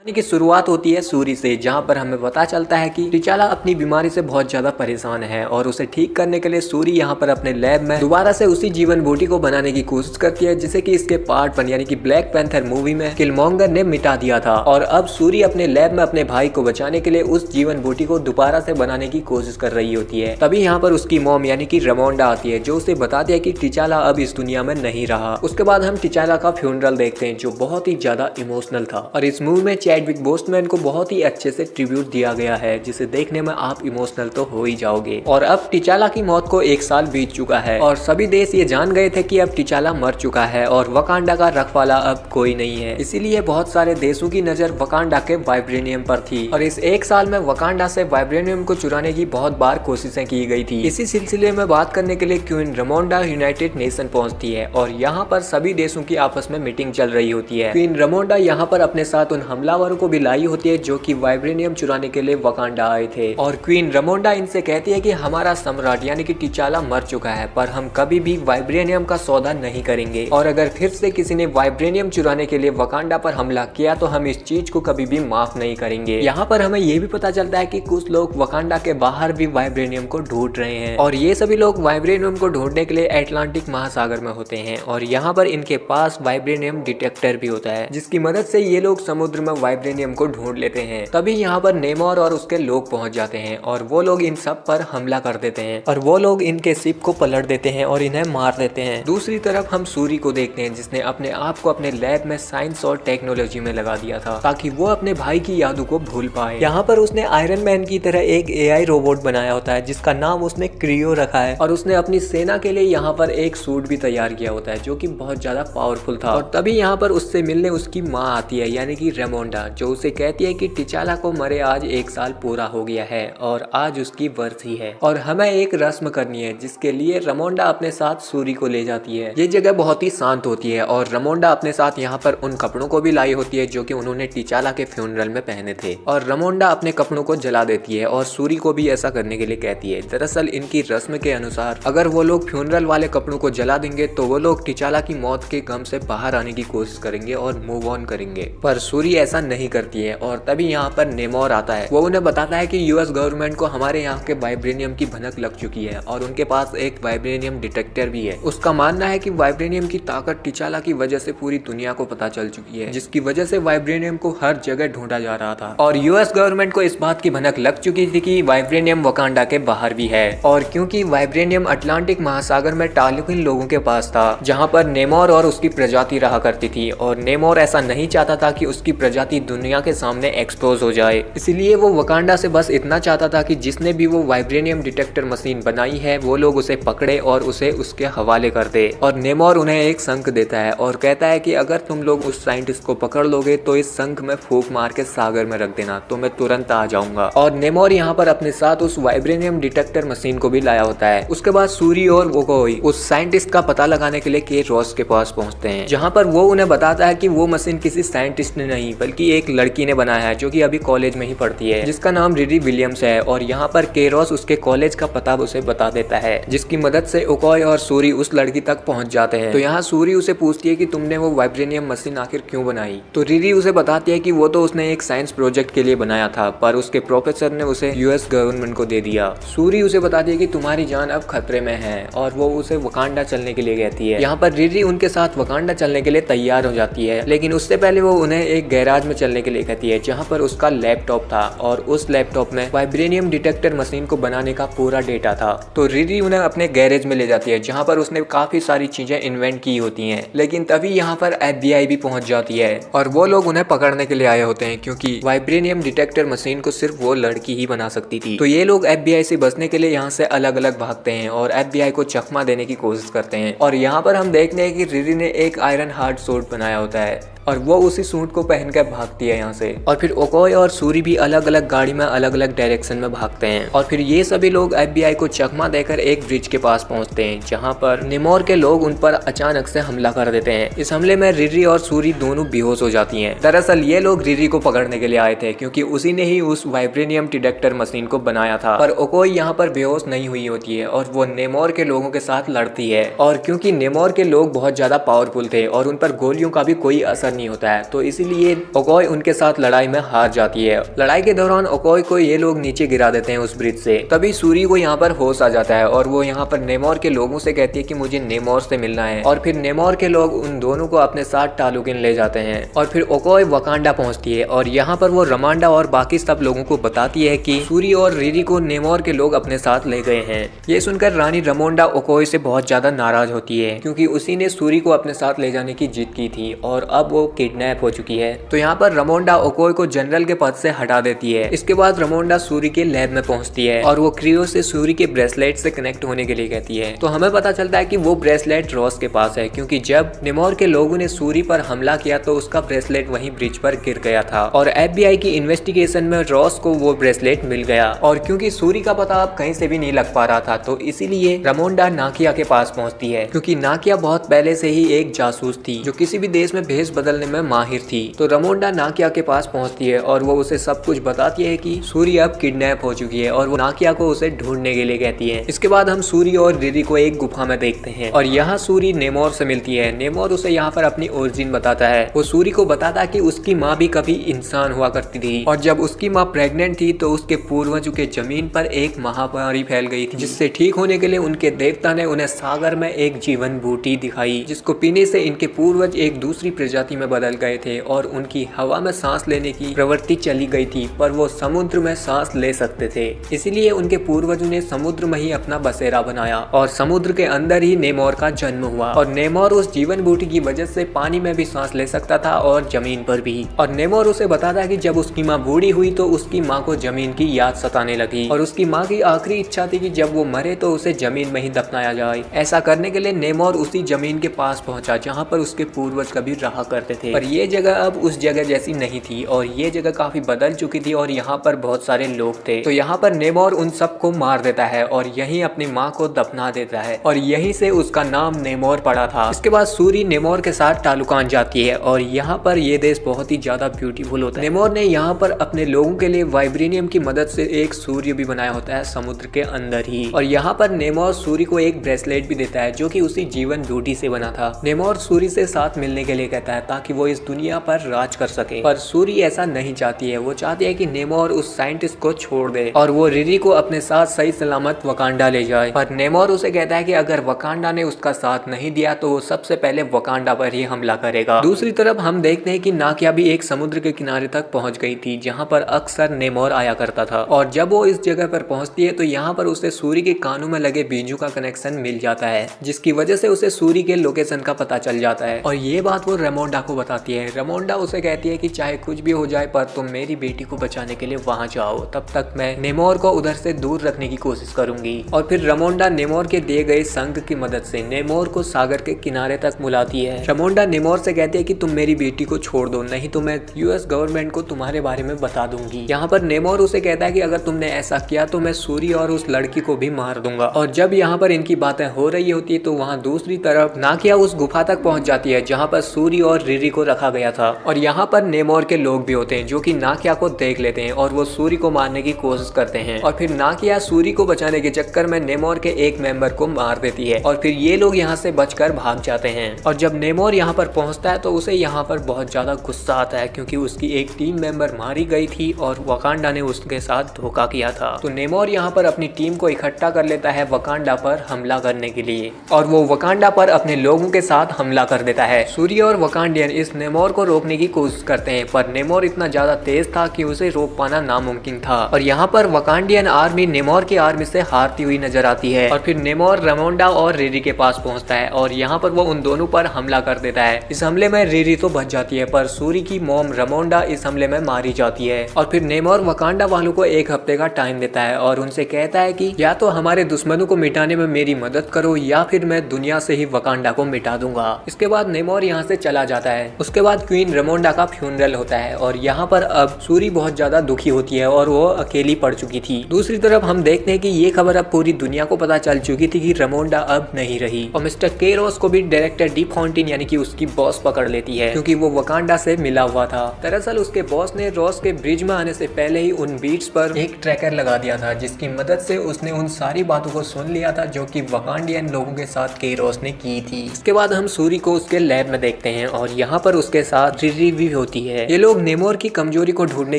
कहानी की शुरुआत होती है सूरी से, जहां पर हमें पता चलता है कि टिचाला अपनी बीमारी से बहुत ज्यादा परेशान है और उसे ठीक करने के लिए सूरी यहां पर अपने लैब में दोबारा से उसी जीवन बूटी को बनाने की कोशिश करती है जिसे कि इसके पार्ट 1 यानी कि ब्लैक पैंथर मूवी में किलमॉन्गर ने मिटा दिया था। और अब सूरी अपने लैब में अपने भाई को बचाने के लिए उस जीवन बूटी को दोबारा से बनाने की कोशिश कर रही होती है। तभी यहाँ पर उसकी मॉम यानी कि रमोंडा आती है जो उसे बताती है कि टिचाला अब इस दुनिया में नहीं रहा। उसके बाद हम टिचाला का फ्यूनरल देखते हैं जो बहुत ही ज्यादा इमोशनल था और इस मूवी में चैडविक बोसेमैन को बहुत ही अच्छे से ट्रिब्यूट दिया गया है जिसे देखने में आप इमोशनल तो हो ही जाओगे। और अब टिचाला की मौत को 1 साल बीत चुका है और सभी देश ये जान गए थे कि अब टिचाला मर चुका है और वकांडा का रखवाला अब कोई नहीं है। इसीलिए बहुत सारे देशों की नजर वकांडा के वाइब्रेनियम पर थी और इस 1 साल में वकांडा से वाइब्रेनियम को चुराने की बहुत बार कोशिशें की गई थी। इसी सिलसिले में बात करने के लिए क्वीन रमोंडा यूनाइटेड नेशन पहुंचती है और यहाँ पर सभी देशों की आपस में मीटिंग चल रही होती है। क्वीन रमोंडा यहाँ पर अपने साथ उन हमलावरों को भी लाई होती है जो कि वाइब्रेनियम चुराने के लिए वकांडा आए थे। और क्वीन रमोंडा इनसे कहती है कि हमारा सम्राट यानी कि टिचाला मर चुका है पर हम कभी भी वाइब्रेनियम का सौदा नहीं करेंगे और अगर फिर से किसी ने वाइब्रेनियम चुराने के लिए वकांडा पर हमला किया तो हम इस चीज को कभी भी माफ नहीं करेंगे। यहाँ पर हमें ये भी पता चलता है कि कुछ लोग वकांडा के बाहर भी वाइब्रेनियम को ढूंढ रहे हैं और ये सभी लोग वाइब्रेनियम को ढूंढने के लिए अटलांटिक महासागर में होते हैं और यहाँ पर इनके पास वाइब्रेनियम डिटेक्टर भी होता है जिसकी मदद से ये लोग समुद्र में वाइब्रेनियम को ढूंढ लेते हैं। तभी यहाँ पर नेमोर और उसके लोग पहुंच जाते हैं और वो लोग इन सब पर हमला कर देते हैं और वो लोग इनके शिप को पलट देते हैं और इन्हें मार देते हैं। दूसरी तरफ हम सूरी को देखते हैं जिसने अपने आप को अपने लैब में साइंस और टेक्नोलॉजी में लगा दिया था ताकि वो अपने भाई की यादों को भूल पाए। यहाँ पर उसने आयरन मैन की तरह एक AI रोबोट बनाया होता है जिसका नाम उसने क्रियो रखा है और उसने अपनी सेना के लिए यहाँ पर एक सूट भी तैयार किया होता है जो कि बहुत ज्यादा पावरफुल था। और तभी यहाँ पर उससे मिलने उसकी माँ आती है यानी कि रेमोंडा जो उसे कहती है कि टिचाला को मरे आज 1 साल पूरा हो गया है और आज उसकी बरसी है और हमें एक रस्म करनी है जिसके लिए रमोंडा अपने साथ सूरी को ले जाती है। ये जगह बहुत ही शांत होती है और रमोंडा अपने साथ यहाँ पर उन कपड़ों को भी लाई होती है जो कि उन्होंने टिचाला के फ्यूनरल में पहने थे और रमोंडा अपने कपड़ों को जला देती है और सूरी को भी ऐसा करने के लिए कहती है। दरअसल इनकी रस्म के अनुसार अगर वो लोग फ्यूनरल वाले कपड़ों को जला देंगे तो वो लोग टिचाला की मौत के गम से बाहर आने की कोशिश करेंगे और मूव ऑन करेंगे, पर सूरी ऐसा नहीं करती है। और तभी यहाँ पर नेमोर आता है। वो उन्हें बताता है कि US गवर्नमेंट को हमारे यहाँ के वाइब्रेनियम की भनक लग चुकी है और उनके पास एक वाइब्रेनियम डिटेक्टर भी है। उसका मानना है कि वाइब्रेनियम की ताकत टिचाला की वजह से पूरी दुनिया को पता चल चुकी है जिसकी वजह से वाइब्रेनियम को हर जगह ढूंढा जा रहा था और US गवर्नमेंट को इस बात की भनक लग चुकी थी कि वाइब्रेनियम वकांडा के बाहर भी है। और क्योंकि वाइब्रेनियम अटलांटिक महासागर में टालुकिन लोगों के पास था जहाँ पर नेमोर और उसकी प्रजाति रहा करती थी और नेमोर ऐसा नहीं चाहता था कि उसकी प्रजाति दुनिया के सामने एक्सपोज हो जाए, इसलिए वो वकांडा से बस इतना चाहता था कि जिसने भी वो वाइब्रेनियम डिटेक्टर मशीन बनाई है वो लोग उसे पकड़े और उसे उसके हवाले कर दे। और नेमोर उन्हें एक शंख देता है और कहता है कि अगर तुम लोग उस साइंटिस्ट को पकड़ लोगे तो इस शंख में फूंक मार के सागर में रख देना तो मैं तुरंत आ जाऊंगा। और नेमोर यहाँ पर अपने साथ उस वाइब्रेनियम डिटेक्टर मशीन को भी लाया होता है। उसके बाद सूरी और वोकोई उस साइंटिस्ट का पता लगाने के लिए के रॉस के पास पहुंचते हैं जहाँ पर वो उन्हें बताता है कि वो मशीन किसी साइंटिस्ट ने नहीं बल्कि एक लड़की ने बनाया है जो कि अभी कॉलेज में ही पढ़ती है जिसका नाम रिरी विलियम्स है। और यहाँ पर केरोस उसके कॉलेज का पता उसे बता देता है जिसकी मदद से ओकोय और सूरी उस लड़की तक पहुंच जाते हैं। तो यहाँ सूरी उसे पूछती है कि तुमने वो वाइब्रेनियम मशीन आखिर क्यों बनाई, तो रिरी उसे बताती है कि वो तो उसने एक साइंस प्रोजेक्ट के लिए बनाया था पर उसके प्रोफेसर ने उसे US गवर्नमेंट को दे दिया। सूरी उसे बताती है कि तुम्हारी जान अब खतरे में है और वो उसे वकांडा चलने के लिए कहती है। यहाँ पर रिरी उनके साथ वकांडा चलने के लिए तैयार हो जाती है लेकिन उससे पहले वो उन्हें एक गैराज में चलने के लिए कहती है जहाँ पर उसका लैपटॉप था और उस लैपटॉप में वाइब्रेनियम डिटेक्टर मशीन को बनाने का पूरा डेटा था। तो रिरी उन्हें अपने गैरेज में ले जाती है जहाँ पर उसने काफी सारी चीजें इन्वेंट की होती हैं। लेकिन तभी यहाँ पर FBI भी पहुंच जाती है और वो लोग उन्हें पकड़ने के लिए आए होते हैं क्योंकि वाइब्रेनियम डिटेक्टर मशीन को सिर्फ वो लड़की ही बना सकती थी। तो ये लोग FBI से बचने के लिए यहाँ से अलग अलग भागते हैं और FBI को चकमा देने की कोशिश करते हैं। और यहाँ पर हम देखते हैं कि रिरी ने एक आयरन हार्ड सूट बनाया होता है और वो उसी सूट को पहनकर भागती है यहाँ से। और फिर ओकोय और सूरी भी अलग अलग गाड़ी में अलग अलग डायरेक्शन में भागते हैं और फिर ये सभी लोग FBI को चकमा देकर एक ब्रिज के पास पहुंचते हैं जहाँ पर नेमोर के लोग उन पर अचानक से हमला कर देते हैं। इस हमले में रिरी और सूरी दोनों बेहोश हो जाती हैं। दरअसल ये लोग रिरी को पकड़ने के लिए आए थे क्योंकि उसी ने ही उस वाइब्रेनियम डिटेक्टर मशीन को बनाया था, पर ओकोय यहाँ पर बेहोश नहीं हुई होती है और वो नेमोर के लोगों के साथ लड़ती है। और क्योंकि नेमोर के लोग बहुत ज्यादा पावरफुल थे और उन पर गोलियों का भी कोई असर नहीं होता है, तो इसीलिए ओकोय उनके साथ लड़ाई में हार जाती है। लड़ाई के दौरान ओकोय को ये लोग नीचे गिरा देते हैं उस ब्रिज से। तभी सूरी को यहाँ पर होश आ जाता है और वो यहाँ पर नेमोर के लोगों से कहती है कि मुझे नेमोर से मिलना है, और फिर नेमोर के लोग उन दोनों को अपने साथ टालुकिन ले जाते हैं। और फिर ओकोय वकांडा पहुंचती है और यहाँ पर वो रमांडा और बाकी सब लोगों को बताती है कि सूरी और रिरी को नेमोर के लोग अपने साथ ले गए हैं। ये सुनकर रानी रमोंडा ओकोय से बहुत ज्यादा नाराज होती है, क्योंकि उसी ने सूरी को अपने साथ ले जाने की जिद की थी और अब वो किडनैप हो चुकी है। तो यहाँ पर रमोंडा ओकोय को जनरल के पद से हटा देती है। इसके बाद रमोंडा सूरी के लैब में पहुंचती है और वो क्रियो से सूरी के ब्रेसलेट से कनेक्ट होने के लिए कहती है। तो हमें पता चलता है कि वो ब्रेसलेट रॉस के पास है, क्योंकि जब नेमोर के लोगों ने सूरी पर हमला किया तो उसका ब्रेसलेट वहीं ब्रिज पर गिर गया था और FBI की इन्वेस्टिगेशन में रॉस को वो ब्रेसलेट मिल गया। और क्योंकि सूरी का पता अब कहीं से भी नहीं लग पा रहा था, तो इसीलिए रमोंडा नाकिया के पास पहुंचती है, क्योंकि नाकिया बहुत पहले से ही एक जासूस थी जो किसी भी देश में भेष बदलने में माहिर थी। तो रमोंडा नाकिया के पास पहुंचती है और वो उसे सब कुछ बताती है कि सूरी अब किडनैप हो चुकी है और वो नाकिया को उसे ढूंढने के लिए कहती है। इसके बाद हम सूरी और रिरी को एक गुफा में देखते हैं और यहाँ सूरी नेमोर से मिलती है। नेमोर उसे यहाँ पर अपनी ओरिजिन बताता है। वो सूरी को बताता है कि उसकी माँ भी कभी इंसान हुआ करती थी और जब उसकी माँ प्रेग्नेंट थी तो उसके पूर्वजों के जमीन पर एक महामारी फैल गई थी, जिससे ठीक होने के लिए उनके देवता ने उन्हें सागर में एक जीवन बूटी दिखाई, जिसको पीने से इनके पूर्वज एक दूसरी प्रजाति में बदल गए थे और उनकी हवा में सांस लेने की प्रवृत्ति चली गई थी, पर वो समुद्र में सांस ले सकते थे। इसीलिए उनके पूर्वजों ने समुद्र में ही अपना बसेरा बनाया और समुद्र के अंदर ही नेमोर का जन्म हुआ। और नेमोर उस जीवन बूटी की वजह से पानी में भी सांस ले सकता था और जमीन पर भी। और नेमोर उसे बताता है कि जब उसकी माँ बूढ़ी हुई तो उसकी माँ को जमीन की याद सताने लगी और उसकी माँ की आखिरी इच्छा थी कि जब वो मरे तो उसे जमीन में ही दफनाया जाए। ऐसा करने के लिए नेमोर उसी जमीन के पास पहुंचा जहाँ पर उसके पूर्वज कभी रहा करते थे, पर ये जगह अब उस जगह जैसी नहीं थी और ये जगह काफी बदल चुकी थी और यहाँ पर बहुत सारे लोग थे। तो यहाँ पर नेमोर उन सबको मार देता है और यहीं अपनी माँ को दफना देता है और यहीं से उसका नाम नेमोर पड़ा था। इसके बाद सूरी नेमोर के साथ टालुकान जाती है और यहाँ पर ये देश बहुत ही ज्यादा ब्यूटीफुल होता है। नेमोर ने यहाँ पर अपने लोगों के लिए वाइब्रेनियम की मदद से एक सूर्य भी बनाया होता है समुद्र के अंदर ही। और यहाँ पर नेमोर सूरी को एक ब्रेसलेट भी देता है जो कि उसी जीवन बूटी से बना था। नेमोर सूरी से साथ मिलने के लिए कहता है ताकि वो इस दुनिया पर राज कर सके, पर सूरी ऐसा नहीं चाहती है। वो चाहती है कि नेमोर उस साइंटिस्ट को छोड़ दे और वो रिरी को अपने साथ सही सलामत वकांडा ले जाए। पर नेमोर उसे कहता है कि अगर वकांडा ने उसका साथ नहीं दिया तो वो सबसे पहले वकांडा पर ही हमला करेगा। दूसरी तरफ हम देखते हैं कि नाकिया भी एक समुद्र के किनारे तक पहुंच गई थी जहां पर अक्सर नेमोर आया करता था और जब वो इस जगह पर पहुंचती है तो यहाँ पर उसे सूरी के कानों में लगे बीजू का कनेक्शन मिल जाता है, जिसकी वजह से उसे सूरी के लोकेशन का पता चल जाता है और ये बात वो रमोंडा को बताती है। रमोंडा उसे कहती है कि चाहे कुछ भी हो जाए पर तुम मेरी बेटी को बचाने के लिए वहां जाओ, तब तक मैं नेमोर को उधर से दूर रखने की कोशिश करूंगी। और फिर रमोंडा नेमोर के दिए गए संग की मदद से नेमोर को सागर के किनारे तक बुलाती है। रमोंडा नेमोर से कहती है कि तुम मेरी बेटी को छोड़ दो, नहीं तो मैं US गवर्नमेंट को तुम्हारे बारे में बता दूंगी। यहाँ पर नेमोर उसे कहता है कि अगर तुमने ऐसा किया तो मैं सूरी और उस लड़की को भी मार दूंगा। और जब यहाँ पर इनकी बातें हो रही होती है तो वहाँ दूसरी तरफ नाकिया उस गुफा तक पहुंच जाती है जहाँ पर सूरी और रिरी को रखा गया था और यहाँ पर नेमोर के लोग भी होते हैं जो कि नाकिया को देख लेते हैं और वो सूरी को मारने की कोशिश करते हैं। और फिर नाकिया सूरी को बचाने के चक्कर में नेमोर के एक मेंबर को मार देती है और फिर ये लोग यहाँ से बचकर भाग जाते हैं। और जब नेमोर यहाँ पर पहुंचता है तो उसे यहाँ पर बहुत ज्यादा गुस्सा आता है क्योंकि उसकी एक टीम मेंबर मारी गई थी और वकांडा ने उसके साथ धोखा किया था। तो नेमोर यहाँ पर अपनी टीम को इकट्ठा कर लेता है वकांडा पर हमला करने के लिए और वो वकांडा पर अपने लोगों के साथ हमला कर देता है। सूरी और वकांडियन इस नेमोर को रोकने की कोशिश करते हैं पर नेमोर इतना ज्यादा तेज था कि उसे रोक पाना नामुमकिन था और यहाँ पर वकांडियन आर्मी नेमोर की आर्मी से हारती हुई नजर आती है। और फिर नेमोर रमोंडा और रिरी के पास पहुंचता है और यहाँ पर वो उन दोनों पर हमला कर देता है। इस हमले में रिरी तो बच जाती है पर सूरी की मॉम रमोंडा इस हमले में मारी जाती है। और फिर नेमोर वकांडा वालों को 1 हफ्ते का टाइम देता है और उनसे कहता है कि या तो हमारे दुश्मनों को मिटाने में मेरी मदद करो या फिर मैं दुनिया से ही वकांडा को मिटा दूंगा। इसके बाद नेमोर यहाँ से चला जाता है। उसके बाद क्वीन रमोंडा का फ्यूनरल होता है और यहाँ पर अब सूरी बहुत ज्यादा दुखी होती है और वो अकेली पड़ चुकी थी। दूसरी तरफ हम देखते हैं कि ये खबर अब पूरी दुनिया को पता चल चुकी थी कि रमोंडा अब नहीं रही और मिस्टर केरोस को भी डायरेक्टर डी फॉन्टेन यानी कि उसकी बॉस पकड़ लेती है क्योंकि वो वकांडा से मिला हुआ था। दरअसल उसके बॉस ने रॉस के ब्रिज में आने से पहले ही उन बीट्स पर एक ट्रैकर लगा दिया था जिसकी मदद से उसने उन सारी बातों को सुन लिया था जो कि वकांडियन लोगों के साथ केरोस ने की थी। इसके बाद हम सूरी को उसके लैब में देखते हैं और यहाँ पर उसके साथ रिरी भी होती है। ये लोग नेमोर की कमजोरी को ढूंढने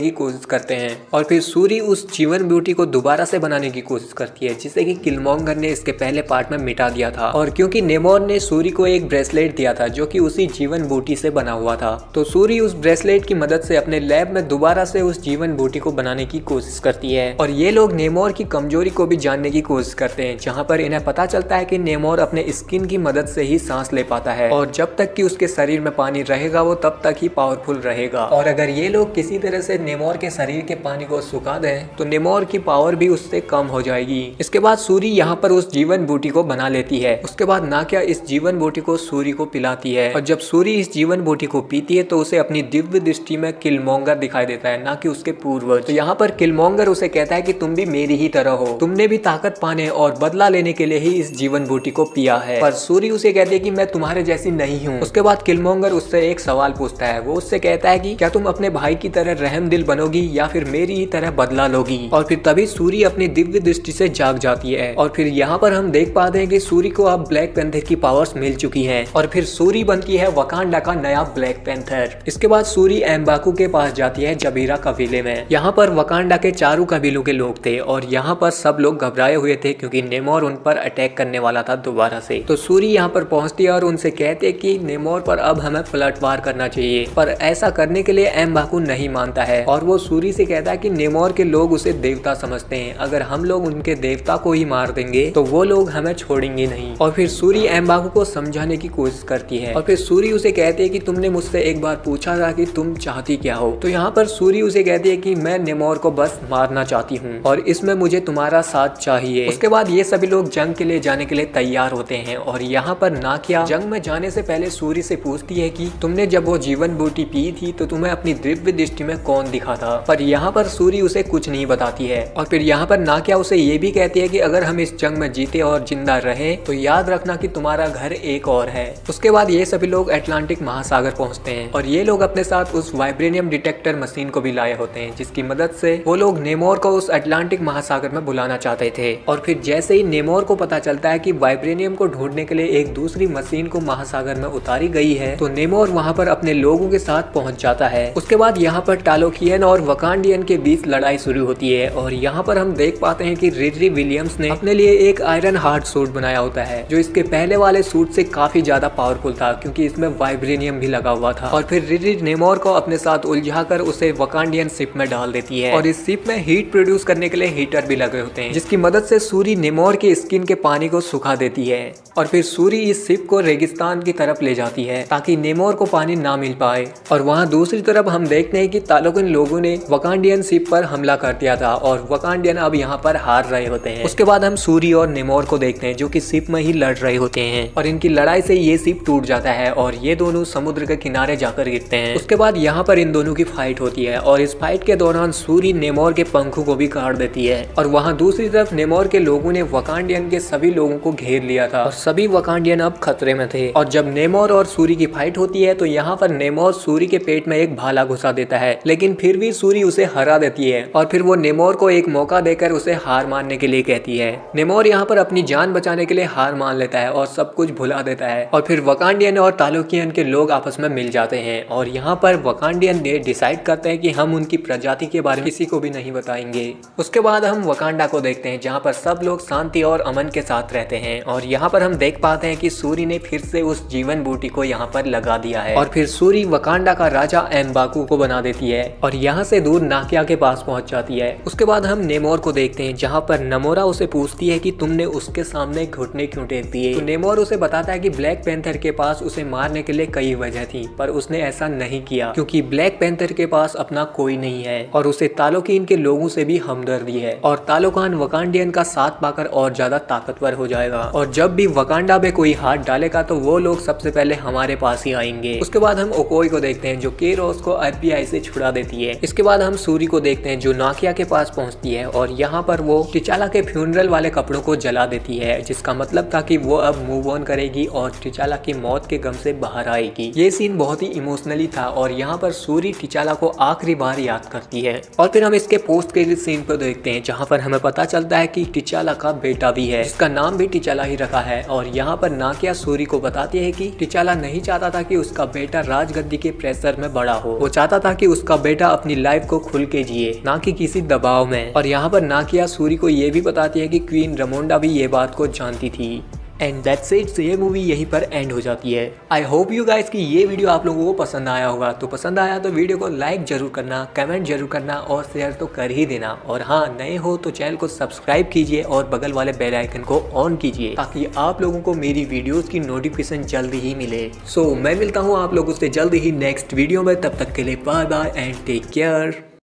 की कोशिश करते हैं और फिर सूरी उस जीवन ब्यूटी को दोबारा से बनाने की कोशिश करती है जिसे कि किलमॉन्गर ने इसके पहले पार्ट में मिटा दिया था। और क्योंकि नेमोर ने सूरी को एक ब्रेसलेट दिया था जो कि उसी जीवन बूटी से बना हुआ था, तो सूरी उस ब्रेसलेट की मदद से अपने लैब में दोबारा से उस जीवन बूटी को बनाने की कोशिश करती है। और ये लोग नेमोर की कमजोरी को भी जानने की कोशिश करते हैं, जहाँ पर इन्हें पता चलता है कि नेमोर अपने स्किन की मदद से ही सांस ले पाता है और जब तक कि उसके शरीर में पानी रहेगा वो तब तक ही पावरफुल रहेगा। और अगर ये लोग किसी तरह से नेमोर के शरीर के पानी को सुखा दें तो नेमोर की पावर भी उससे कम हो जाएगी। इसके बाद सूरी यहाँ पर उस जीवन बूटी को बना लेती है। उसके बाद नाकिया इस जीवन बूटी को सूरी को पिलाती है और जब सूरी इस जीवन बूटी को पीती है तो उसे अपनी दिव्य दृष्टि में किलमॉन्गर दिखाई देता है, ना कि उसके पूर्वज। तो यहाँ पर किलमॉन्गर उसे कहता है कि तुम भी मेरी ही तरह हो, तुमने भी ताकत पाने और बदला लेने के लिए ही इस जीवन बूटी को पिया है। पर सूरी उसे कहती है कि मैं तुम्हारे जैसी नहीं हूँ। उसके बाद किलमॉन्गर उससे एक सवाल पूछता है। वो उससे कहता है कि क्या तुम अपने भाई की तरह रहम दिल बनोगी या फिर मेरी ही तरह बदला लोगी। और फिर तभी सूरी अपनी दिव्य दृष्टि से जाग जाती है और फिर यहाँ पर हम देख पाते हैं कि सूरी को अब ब्लैक पैंथर की पावर्स मिल चुकी हैं और फिर सूरी बनती है वकांडा का नया ब्लैक पैंथर। इसके बाद सूरी एम्बाकू के पास जाती है जबीरा कबीले में। यहाँ पर वकांडा के चारों कबीलों के लोग थे और यहाँ पर सब लोग घबराए हुए थे क्योंकि नेमोर उन पर अटैक करने वाला था दोबारा से। तो सूरी यहाँ पर पहुंचती है और उनसे कहते हैं कि नेमोर पर अब हमें पलटवार करना चाहिए, पर ऐसा करने के लिए एम्बाकू नहीं मानता है और वो सूरी से कहता है कि नेमोर के लोग उसे देवता समझते हैं, अगर हम लोग उनके देवता को ही मार देंगे तो वो लोग हमें छोड़ेंगे नहीं। और फिर सूरी एम्बाकू को समझाने की कोशिश करती है और फिर सूरी उसे कहती है कि तुमने मुझसे एक बार पूछा था कि तुम चाहती क्या हो। तो यहाँ पर सूरी उसे कहती है कि मैं नेमोर को बस मारना चाहती हूँ और इसमें मुझे तुम्हारा साथ चाहिए। उसके बाद ये सभी लोग जंग के लिए जाने के लिए तैयार होते हैं और यहाँ पर नाकिया जंग में जाने से पहले सूरी से पूछती है कि तुमने जब वो जीवन बूटी पी थी तो तुम्हें अपनी दिव्य दृष्टि में कौन दिखा था। पर यहाँ पर सूरी उसे कुछ नहीं बताती है और फिर यहाँ पर नाकिया उसे ये भी कहती है कि अगर हम इस जंग में जीते और जिंदा रहे तो याद रखना कि तुम्हारा घर एक और है। उसके बाद ये सभी लोग अटलांटिक महासागर पहुंचते हैं और ये लोग अपने साथ उस वाइब्रेनियम डिटेक्टर मशीन को भी लाए होते हैं जिसकी मदद से वो लोग नेमोर को उस अटलांटिक महासागर में बुलाना चाहते थे। और फिर जैसे ही नेमोर को पता चलता है कि वाइब्रेनियम को ढूंढने के लिए एक दूसरी मशीन को महासागर में उतारी गई है तो नेमोर वहाँ पर अपने लोगों के साथ पहुंच जाता है। उसके बाद यहाँ पर टालोकियन और वकांडियन के बीच लड़ाई शुरू होती है और यहाँ पर हम देख पाते हैं कि रिरी विलियम्स ने अपने लिए एक आयरन हार्ट सूट बनाया होता है जो इसके पहले वाले सूट से काफी ज्यादा पावरफुल था क्योंकि इसमें वाइब्रेनियम भी लगा हुआ था। और फिर रिरी नेमोर को अपने साथ उलझाकर उसे वकांडियन शिप में डाल देती है और इस शिप में हीट प्रोड्यूस करने के लिए हीटर भी लगे होते हैं जिसकी मदद से सूरी नेमोर की स्किन के पानी को सुखा देती है। और फिर सूरी इस शिप को रेगिस्तान की तरफ ले जाती है ताकि नेमोर को पानी ना मिल पाए। और वहाँ दूसरी तरफ हम देखते हैं कि तालोकिन लोगों ने वकांडियन शिप पर हमला कर दिया था और वकांडियन अब यहाँ पर हार रहे होते हैं। उसके बाद हम सूरी और नेमोर को देखते हैं जो कि शिप में ही लड़ रहे होते हैं और इनकी लड़ाई से ये शिप टूट जाता है और ये दोनों समुद्र के किनारे जाकर गिरते हैं। उसके बाद यहाँ पर इन दोनों की फाइट होती है और इस फाइट के दौरान सूरी नेमोर के पंखों को भी काट देती है। और वहाँ दूसरी तरफ नेमोर के लोगों ने वकांडियन के सभी लोगों को घेर लिया था और सभी वकांडियन अब खतरे में थे। और जब नेमोर और सूरी की फाइट होती है तो यहाँ पर नेमोर सूरी के पेट में एक भाला घुसा देता है लेकिन फिर भी सूरी उसे हरा देती है और फिर वो नेमोर को एक मौका देकर उसे हार मानने के लिए कहती है। नेमोर यहाँ पर अपनी जान बचाने के लिए हार मान लेता है और सब कुछ भुला देता है और फिर वकांडियन और तालोकियन के लोग आपस में मिल जाते हैं और यहाँ पर वकांडियन ने डिसाइड करते हैं कि हम उनकी प्रजाति के बारे में किसी को भी नहीं बताएंगे। उसके बाद हम वकांडा को देखते हैं जहाँ पर सब लोग शांति और अमन के साथ रहते हैं और यहाँ पर हम देख पाते हैं कि सूरी ने फिर से उस जीवन बूटी को यहाँ पर लगा दिया है और फिर सूरी वकांडा का राजा एम्बाकू को बना देती है और यहाँ से दूर नाकिया के पास पहुंच जाती है। उसके बाद हम नेमोर को देखते हैं जहाँ पर नमोरा उसे पूछती है कि तुमने उसके सामने घुटने क्यों टेक दिए। तो नेमोर उसे बताता है कि ब्लैक पैंथर के पास उसे मारने के लिए कई वजह थी पर उसने ऐसा नहीं किया क्योंकि ब्लैक पैंथर के पास अपना कोई नहीं है और उसे तालोकिन के लोगों से भी हमदर्दी है और तालोकान वकांडियन का साथ पाकर और ज्यादा ताकतवर हो जाएगा और जब भी वकांडा में कोई हाथ डालेगा तो वो लोग सबसे पहले हमारे पास ही आएंगे। उसके बाद हम ओकोई को देखते हैं जो केरोस को FBI से छुड़ा देती है। इसके बाद हम सूरी को देखते हैं जो नाकिया के पास पहुंचती है और यहाँ पर वो टिचाला के फ्यूनरल वाले कपड़ों को जला देती है जिसका मतलब था कि वो अब मूव ऑन करेगी और टिचाला की मौत के गम से बाहर आएगी। ये सीन बहुत ही इमोशनली था और यहाँ पर सूरी टिचाला को आखिरी बार याद करती है। और फिर हम इसके पोस्ट क्रेडिट सीन को देखते हैं जहाँ पर हमें पता चलता है कि टिचाला का बेटा भी है जिसका नाम भी टिचाला ही रखा है और यहाँ पर नाकिया सूरी को बताती है कि टिचाला नहीं चाहता था कि ताकि उसका बेटा राजगद्दी के प्रेशर में बड़ा हो। वो चाहता था कि उसका बेटा अपनी लाइफ को खुल के जिए, ना कि किसी दबाव में। और यहाँ पर नाकिया सूरी को ये भी बताती है कि क्वीन रमोंडा भी ये बात को जानती थी। एंड दैट्स इट, ये मूवी यहीं पर एंड हो जाती है। आई होप यू गाइस कि ये वीडियो आप लोगों को पसंद आया होगा। तो पसंद आया तो वीडियो को लाइक जरूर करना, कमेंट जरूर करना और शेयर तो कर ही देना। और हाँ, नए हो तो चैनल को सब्सक्राइब कीजिए और बगल वाले बेल आइकन को ऑन कीजिए ताकि आप लोगों को मेरी वीडियोस की नोटिफिकेशन जल्दी ही मिले। सो मैं मिलता हूँ आप लोगों से जल्दी ही नेक्स्ट वीडियो में। तब तक के लिए bye bye and take care.